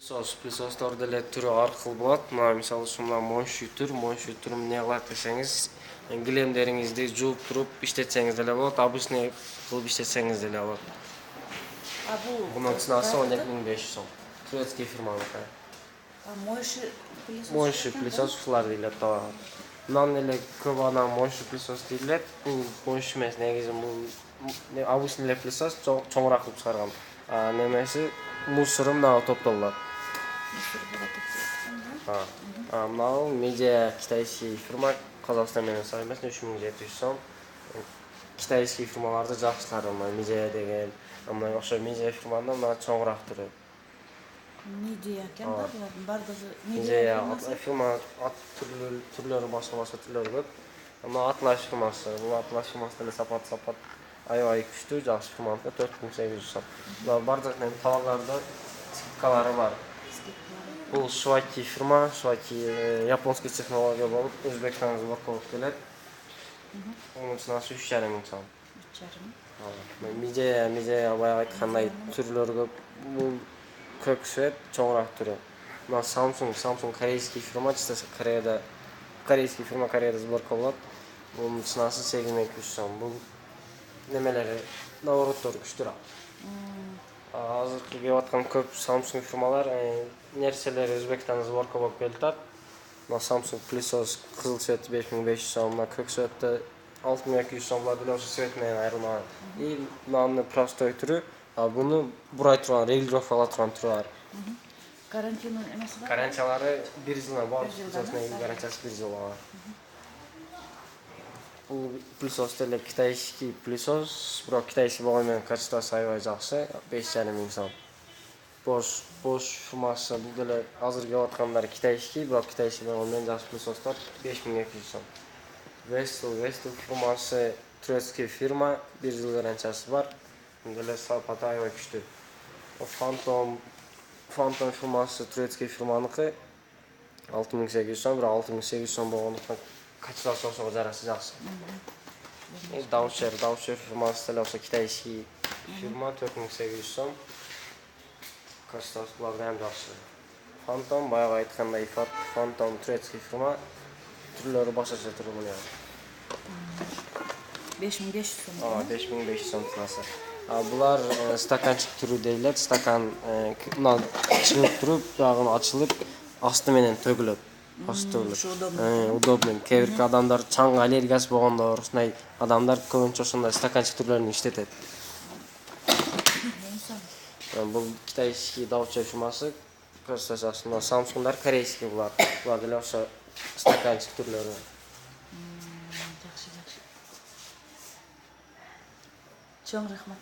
Пылесостор деле түрү ар кыл болот. Мына мисалы үчүн мына моншютур эмне кылат десеңиз, килемдериңизди жууп туруп иштетсеңиз деле болот, обычный кылып иштетсеңиз деле болот. А бул Bunun ценасы 12.500 сом. Турецкий фирманыкы. Монши пылесос ушулар дейлет тоо. Мындан эле көп адам монши пылесос дейлет. Бул монши эмес, негизи бул обычный эле пылесос чоңураак кылып чыгарган. Немеси мусору мынага топтолот. Мынау Медиа китайский фирма, Казакстан менен совместно 3700 сом. Китайский фирмаларды жакшылары, Медиа деген, мына ошо Медиа фирманын мына чоңураак түрү. Медиа экен да булардын бардыгы. Медиа фирма түрлөрү башка түрлөрү көп. Мына Атлас фирмасы, бул Атлас фирмасы деле сапат аябай күчтүү, жакшы фирманыкы 4800 сом. Булар бардык товарларда скидкалары бар. Бул Шваки фирма, Шваки японский технология болуп, Өзбекстан сборкалык келет. Onun ценасы 3,5 сом. 3,5. Медиа баягы айткандай түрлөрү көп. Бул көк свет, чоңураак түрү. Мына Samsung корейский фирма, чисто корейский фирма Кореяда сборка болот. Бунун ценасы 8200 сом. Бул немелери навороттор күчтүүрөөк. Азыркы келип аткан көп Samsung фирмалар нерселери Өзбекстан сборка болуп келип атат. Мына Samsung пылесос кызыл цвет 5500 сом, мына көк цветте 6200 сомго деле ошо цвет менен айырылмаган. И мынанын простой түрү, буну бурай турган, регулировка кыла турган түрү бар. Гарантиянын эмеси бар? Гарантиялары 1 жылдан бар. Гарантиясы 1 жыл бар. Бул пылесос деле китайский пылесос, бирок китайский болгону менен качествосу аябай жакшы, 5,5 сом. Bosch фирмасы бул деле азыр келип аткандар китайский, бирок китайский болгону менен жакшы пылесостор 5200 сом. Vestel фирмасы турецкий фирма, 1 жыл гарантиясы бар. Деле сапаты аябай күчтүү. Phantom фирмасы турецкий фирманыкы 6800 сом, бирок 6800 сом болгондуктан качествосу ошого жараша жакшы. Dauscher фирмасы деле ошо китайский фирма 4800 сом. Качествосу буларда жакшы. Phantom баягы айткандай Phantom турецкий фирма, түрлөрү башкача түрү мына. 5500 сом. 5500 сом ценасы. Булар стаканчык түрү дейлет. Стакан мына чыгып туруп, баягы ачылып, асты менен төгүлөт. Удобно. Кээ бир адамдар чаңга аллергиясы болгондор, ушундай адамдар көбүнчө ошондой стаканчык түрлөрүн иштетет. Бул китайский Dauscher фирмасы, көрсөтөсүң, Samsungдар корейский булар. Булар деле ошо стаканчык түрлөрү. Жакшы. Чоң рахмат.